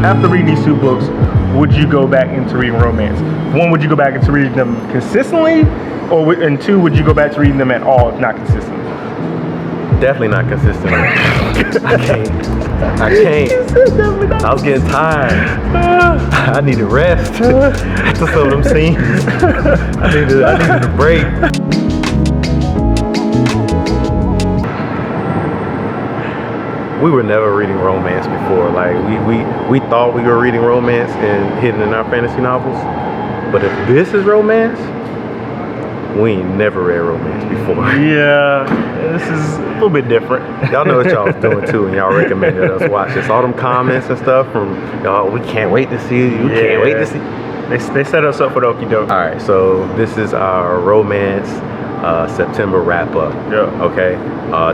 after reading these two books, would you go back into reading romance? One, would you go back into reading them consistently? And two, would you go back to reading them at all if not consistently? Definitely not consistently. I can't. I was getting tired. I needed rest after some of them scenes. I needed a break. We were never reading romance before. Like we thought we were reading romance and hidden in our fantasy novels. But if this is romance, we ain't never read romance before. Yeah, this is a little bit different. Y'all know what y'all was doing too, and y'all recommended us watch this. All them comments and stuff from y'all, we can't wait to see you. Can't wait to see. They set us up for the okie doke. All right, so this is our romance September wrap up. Yeah. Okay.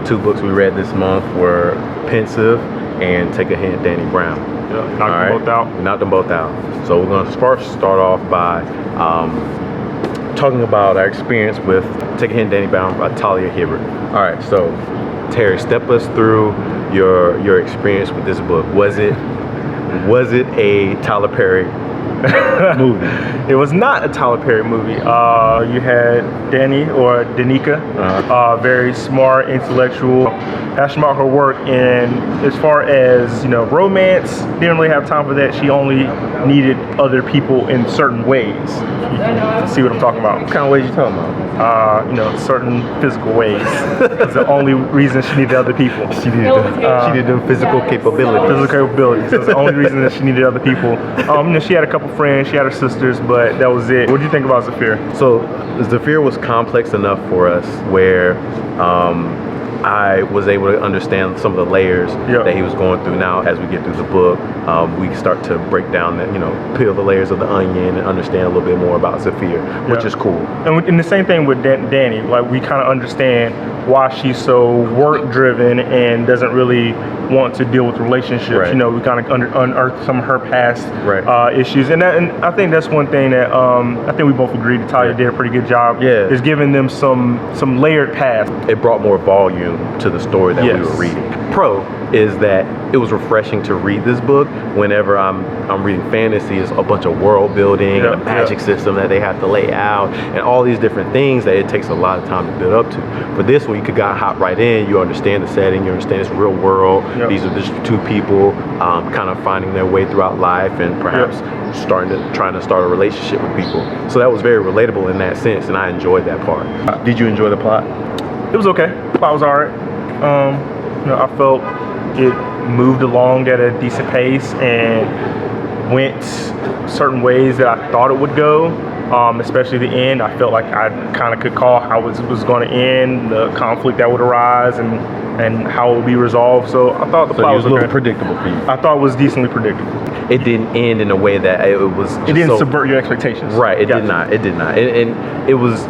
Two books we read this month were Pensive and Take a Hint, Dani Brown. Yeah. Knocked them both out. We knocked them both out. So we're gonna first start off by talking about our experience with Take a Hint, Dani Brown by Talia Hibbert. All right, so Terry, step us through your experience with this book. Was it a Tyler Perry movie? It was not a Tyler Perry movie. You had Danica, very smart, intellectual, passionate about her work, and as far as romance, didn't really have time for that. She only needed other people in certain ways. You can see what I'm talking about. What kind of ways you talking about? Certain physical ways. That's the only reason she needed other people. She needed them physical capabilities. Physical capabilities. That's the only reason that she needed other people. She had a couple friends. She had her sisters, but that was it. What do you think about Zafir? So Zafir was complex enough for us where I was able to understand some of the layers that he was going through. Now, as we get through the book, we start to break down that, peel the layers of the onion and understand a little bit more about Zafir, which is cool. And the same thing with Dani. Like, we kind of understand why she's so work-driven and doesn't really want to deal with relationships. Right. We kind of unearthed some of her past issues, and I think that's one thing that I think we both agreed that Talia did a pretty good job. Yeah, is giving them some layered past. It brought more volume to the story that we were reading. Pro is that it was refreshing to read this book whenever I'm reading fantasy. It's a bunch of world building and a magic system that they have to lay out and all these different things that it takes a lot of time to build up to. For this one, you could hop right in. You understand the setting. You understand it's real world. These are just two people kind of finding their way throughout life and perhaps trying to start a relationship with people. So that was very relatable in that sense, and I enjoyed that part. Did you enjoy the plot? It was okay. The plot was alright. I felt it moved along at a decent pace and went certain ways that I thought it would go. Especially the end, I felt like I kind of could call how it was going to end, the conflict that would arise, and how it would be resolved. So I thought the plot was a little predictable for you. I thought it was decently predictable. It didn't end in a way that it was. It didn't subvert your expectations. Right. It did not. It did not. And it was,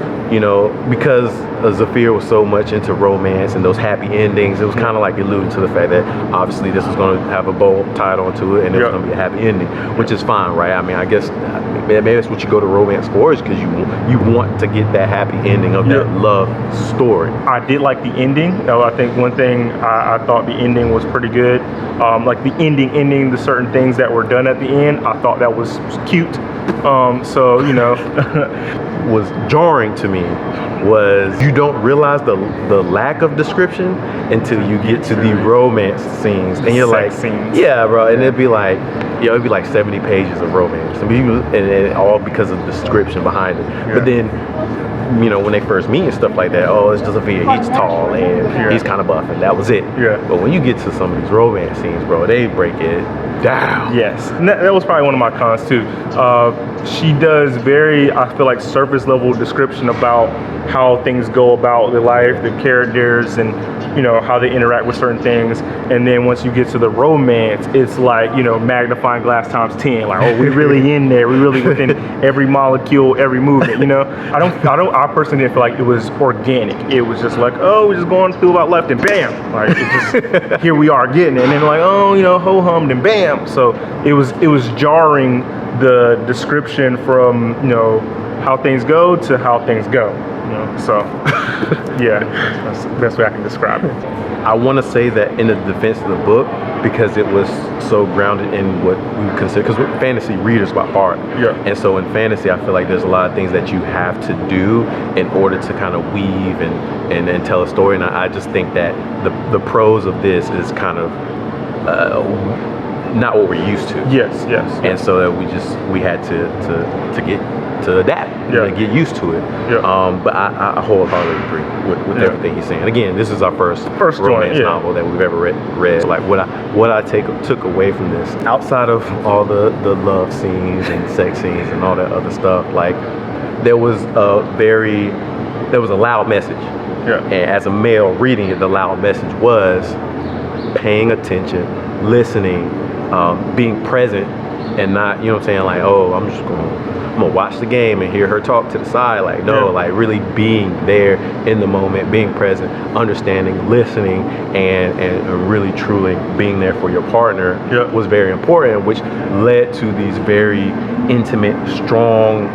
because Zafir was so much into romance and those happy endings, it was kind of like alluding to the fact that obviously this was going to have a bold title to it and it was going to be a happy ending, which is fine, right? I mean, I guess maybe that's what you go to romance for, is because you want to get that happy ending of that love story. I did like the ending. I think one thing I thought the ending was pretty good. Like the ending, the certain things that were done at the end, I thought that was cute. Was jarring to me was you don't realize the lack of description until you get to the romance scenes, and you're like, yeah, bro, and it'd be like 70 pages of romance, and all because of the description behind it. But then, when they first meet and stuff like that, it's just he's tall and he's kind of buff, and that was it. But when you get to some of these romance scenes, bro, they break it down. Yes, and that was probably one of my cons too. She does I feel like surface level description about how things go about their life, the characters, and how they interact with certain things. And then once you get to the romance, it's like magnifying glass times 10. Like, we really in there. We really within every molecule, every movement. I personally didn't feel like it was organic. It was just like, we're just going through about left, and bam, like it just here we are getting it. And then like, ho hummed, and bam. So it was jarring, the description from how things go to how things go. So yeah, that's the best way I can describe it. I want to say that in the defense of the book, because it was so grounded in what we consider, because we're fantasy readers by heart. Yeah. And so in fantasy, I feel like there's a lot of things that you have to do in order to kind of weave and tell a story. And I just think that the prose of this is kind of not what we're used to. Yes. And so that we had to get to adapt, and get used to it. Yeah. But I wholeheartedly agree with everything he's saying. Again, this is our first romance novel that we've ever read. Like what I took away from this, outside of all the love scenes and sex scenes and all that other stuff, like there was a loud message. Yeah. And as a male reading it, the loud message was paying attention, listening, being present, and not, you know what I'm saying, like, oh, I'm gonna watch the game and hear her talk to the side. Like, no, like really being there in the moment, being present, understanding, listening, and really truly being there for your partner was very important, which led to these very intimate, strong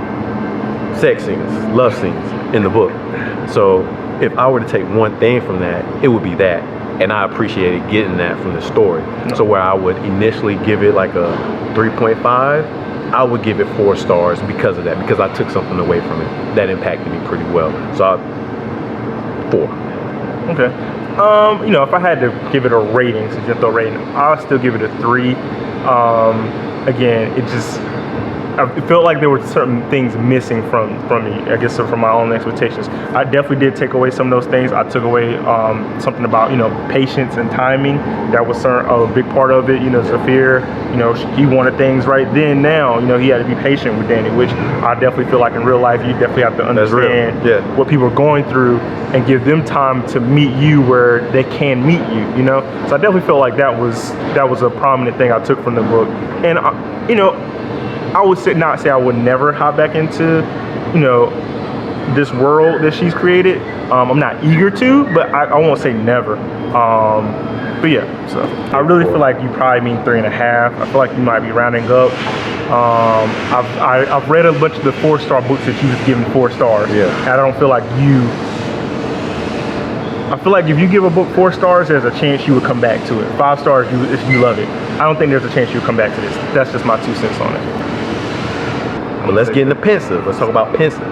sex scenes, love scenes in the book. So if I were to take one thing from that, it would be that. And I appreciated getting that from the story. So where I would initially give it like a 3.5, I would give it 4 stars because of that, because I took something away from it that impacted me pretty well. So 4. Okay. If I had to give it a rating, suggested rating, I'll still give it a 3. Again, it felt like there were certain things missing from me, I guess, from my own expectations. I definitely did take away some of those things. I took away something about, patience and timing. That was a big part of it. Zafir, he wanted things right then, now. He had to be patient with Dani, which I definitely feel like in real life, you definitely have to understand what people are going through and give them time to meet you where they can meet you, So I definitely feel like that was a prominent thing I took from the book. And, I would not say I would never hop back into, this world that she's created. I'm not eager to, but I won't say never. But yeah, so I really feel like you probably mean 3.5. I feel like you might be rounding up. I've read a bunch of the 4-star books that you was giving 4 stars. Yeah. And I don't feel like I feel like if you give a book 4 stars, there's a chance you would come back to it. 5 stars if you love it. I don't think there's a chance you would come back to this. That's just my 2 cents on it. But let's get into Pensive. Let's talk about Pensive.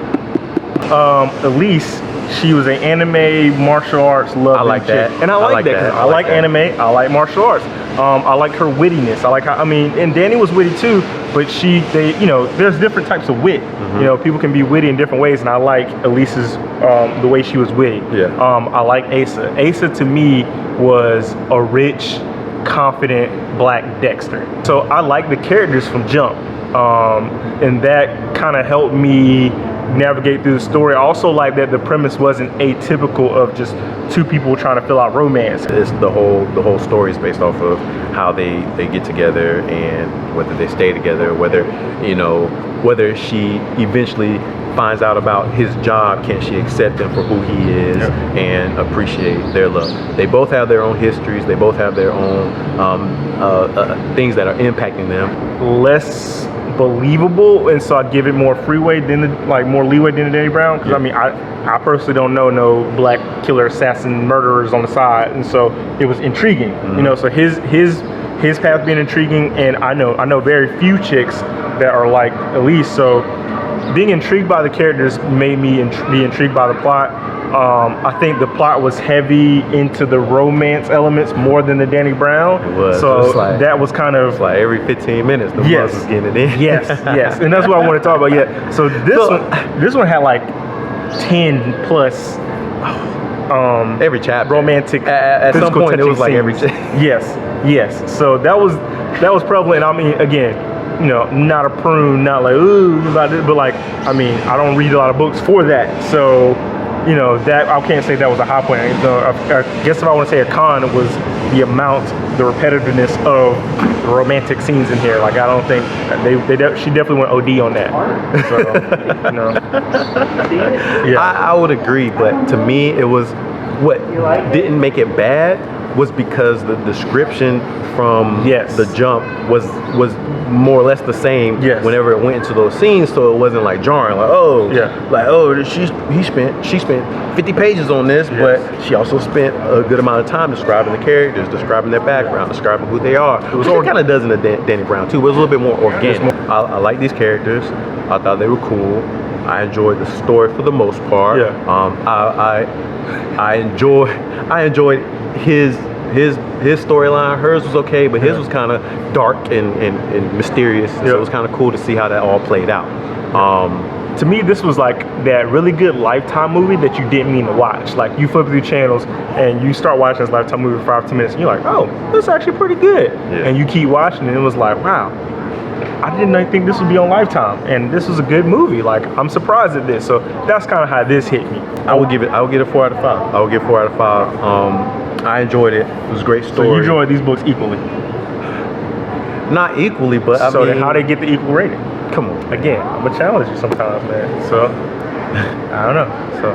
Elise, she was an anime martial arts loving I like that. chick. And I like that because I like anime, I like martial arts. I like her wittiness. I like how, and Dani was witty too, but there's different types of wit. People can be witty in different ways, and I like Elise's, the way she was witty. Yeah. I like Asa. Asa to me was a rich, confident black Dexter. So I like the characters from Jump. And that kind of helped me navigate through the story. I also like that the premise wasn't atypical of just 2 people trying to fill out romance. It's the whole story is based off of how they get together and whether they stay together, whether she eventually finds out about his job, can she accept him for who he is and appreciate their love. They both have their own histories, they both have their own things that are impacting them. Less believable, and so I'd give it more leeway than the Dani Brown, because I personally don't know no black killer, assassin, murderers on the side, and so it was intriguing. So his path being intriguing, and I know very few chicks that are like Elise, so being intrigued by the characters made me be intrigued by the plot. I think the plot was heavy into the romance elements more than the Dani Brown. It was. So that was kind of like every 15 minutes the buzz was getting it in. Yes, and that's what I want to talk about. Yeah. So this one had like 10 plus every chapter romantic. At some point it was like every yes. So that was prevalent. Again, not a prune, not like ooh about it, but like I don't read a lot of books for that. So that I can't say that was a high point. I guess if I want to say a con, it was the repetitiveness of the romantic scenes in here. Like I don't think she definitely went OD on that. So, I would agree, but to me it was what didn't make it bad was because the description from Yes. the jump was more or less the same Yes. whenever it went into those scenes, so it wasn't like jarring, like, oh, Yeah. like, oh, she spent 50 pages on this, Yes. but she also spent a good amount of time describing the characters, describing their background, describing who they are. It kind of does in the Dani Brown too, but it was a little bit more organic. I like these characters. I thought they were cool. I enjoyed the story for the most part. Yeah. I enjoyed his storyline. Hers was okay, but his was kind of dark and mysterious. So it was kind of cool to see how that all played out. To me, this was like that really good Lifetime movie that you didn't mean to watch. Like you flip through channels and you start watching this Lifetime movie for 5 to 10 minutes, and you're like, oh, this is actually pretty good. Yeah. And you keep watching, and it was like, wow, I didn't think this would be on Lifetime, and this was a good movie. Like I'm surprised at this. So that's kind of how this hit me. I would give it a 4 out of 5. I would give 4 out of 5. I enjoyed it. It was a great story. So you enjoyed these books equally. Not equally, but I So mean, then how they get the equal rating? come on. Again, I'm gonna challenge you sometimes, man. So I don't know. So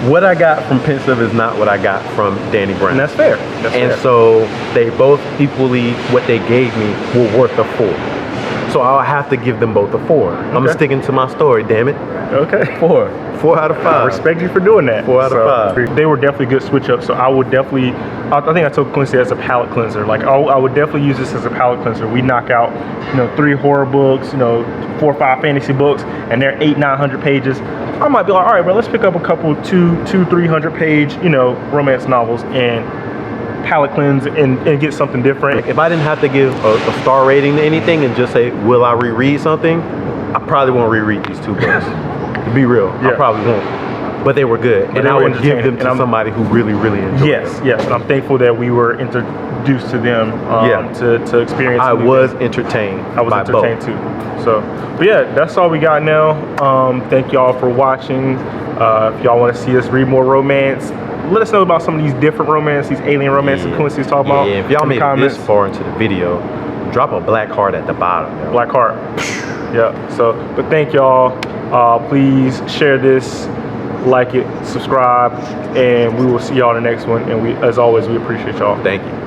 What I got from Pensive is not what I got from Dani Brown. and that's fair. That's And fair. so they both equally, what they gave me were worth a 4. So I'll have to give them both a 4. I'm sticking to my story, damn it. Okay. 4 out of 5. I respect you for doing that. 4 out of 5. They were definitely good switch ups. So I would definitely, I think I told Quincy as a palate cleanser. Like I would definitely use this as a palate cleanser. We knock out, 3 horror books, 4 or 5 fantasy books, and they're 800-900 pages. I might be like, all right, bro, let's pick up a couple 200-300 page, romance novels and palate cleanse and get something different. If I didn't have to give a star rating to anything and just say, will I reread something? I probably won't reread these 2 books. To be real, I probably won't. But they were good, and I would give them to somebody who really, really enjoyed it. Yes, and I'm thankful that we were introduced to them to experience. I was entertained. I was entertained too. So, but yeah, that's all we got now. Thank y'all for watching. If y'all want to see us read more romance, let us know about some of these different romance, these alien romance that Quincy's talking about. Yeah, if y'all made it this far into the video, drop a black heart at the bottom. Yo. Black heart. Yeah. So, but thank y'all. Please share this, like it, subscribe, and we will see y'all in the next one. And as always, we appreciate y'all. Thank you.